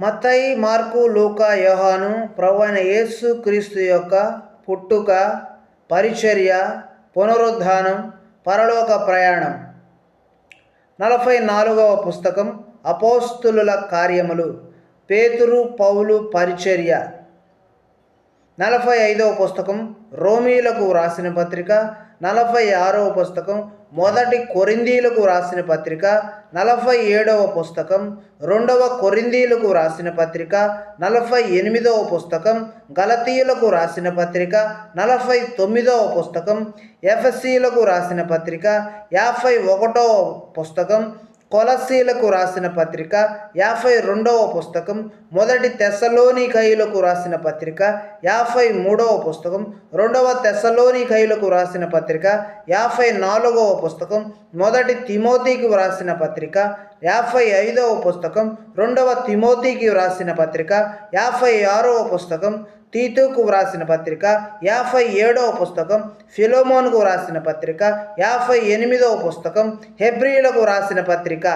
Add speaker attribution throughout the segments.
Speaker 1: మత్తయి, mark, లూకా, యోహాను ప్రభువైన యేసు క్రీస్తు యొక్క పుట్టుక, పరిచర్య, పునరుద్ధానం, పరలోక ప్రయాణం. 44వ పుస్తకం అపోస్తులుల కార్యములు, పేతురు పౌలు పరిచర్య. 45వ పుస్తకం రోమీలకు వ్రాసిన పత్రిక. 46వ పుస్తకం మొదటి కొరింథీలకు వ్రాసిన పత్రిక. 47వ పుస్తకం రెండవ కొరింథీలకు వ్రాసిన పత్రిక. 48వ పుస్తకం గలతీయులకు వ్రాసిన పత్రిక. 49వ పుస్తకం ఎఫెసీయులకు వ్రాసిన పత్రిక. 51వ పుస్తకం కొలస్సీలకు రాసిన పత్రిక. 52వ పుస్తకం మొదటి తెస్సలోనికయులకు రాసిన పత్రిక. 53వ పుస్తకం రెండవ తెస్సలోనికయులకు రాసిన పత్రిక. 54వ పుస్తకం మొదటి తిమోతికి వ్రాసిన పత్రిక. 55వ పుస్తకం రెండవ తిమోతికి వ్రాసిన పత్రిక. 56వ పుస్తకం తీతుకు వ్రాసిన పత్రిక. 57వ పుస్తకం ఫిలోమోనుకు వ్రాసిన పత్రిక. 58వ పుస్తకం హెబ్రీయులకు వ్రాసిన పత్రిక.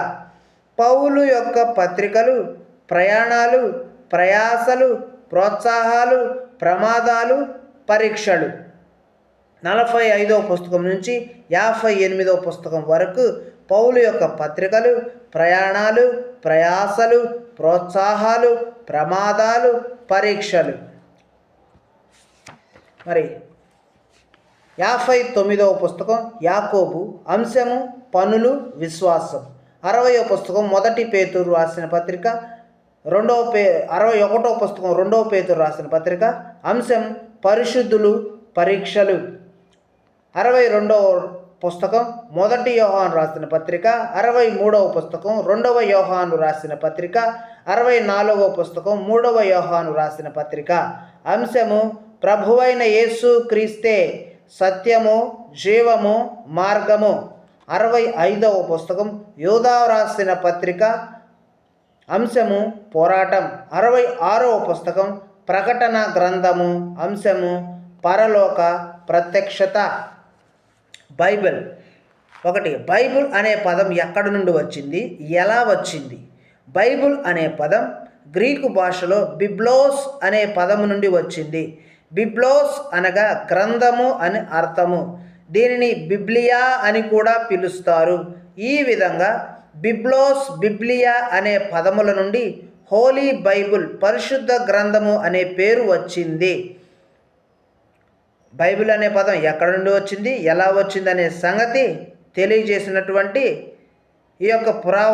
Speaker 1: పౌలు యొక్క పత్రికలు, ప్రయాణాలు, ప్రయాసలు, ప్రోత్సాహాలు, ప్రమాదాలు, పరీక్షలు. 45వ పుస్తకం నుంచి 58వ పుస్తకం వరకు పౌలు యొక్క పత్రికలు, ప్రయాణాలు, ప్రయాసలు, ప్రోత్సాహాలు, ప్రమాదాలు, పరీక్షలు. మరి 59వ పుస్తకం యాకోబు, అంశము పనులు, విశ్వాసం. 60వ పుస్తకం మొదటి పేతురు రాసిన పత్రిక. 61వ పుస్తకం రెండవ పేతురు రాసిన పత్రిక. అంశం పరిశుద్ధులు, పరీక్షలు. 62వ పుస్తకం మొదటి యోహాను రాసిన పత్రిక. 63వ పుస్తకం రెండవ యోహాను రాసిన పత్రిక. 64వ పుస్తకం మూడవ యోహాను రాసిన పత్రిక. అంశము ప్రభువైన యేసు క్రీస్తే సత్యము, జీవము, మార్గము. 65వ పుస్తకం యూదా రాసిన పత్రిక. అంశము పోరాటం. 66వ పుస్తకం ప్రకటన గ్రంథము. అంశము పరలోక ప్రత్యక్షత. బైబిల్. 1. బైబిల్ అనే పదం ఎక్కడి నుండి వచ్చింది, ఎలా వచ్చింది? బైబిల్ అనే పదం గ్రీకు భాషలో బిబ్లోస్ అనే పదము నుండి వచ్చింది. బిబ్లోస్ అనగా గ్రంథము అని అర్థము. దీనిని బిబ్లియా అని కూడా పిలుస్తారు. ఈ విధంగా బిబ్లోస్, బిబ్లియా అనే పదముల నుండి హోలీ బైబిల్, పరిశుద్ధ గ్రంథము అనే పేరు వచ్చింది. బైబిల్ అనే పదం ఎక్కడి నుండి వచ్చింది, ఎలా వచ్చింది అనే సంగతి తెలియజేసినటువంటి ఈ యొక్క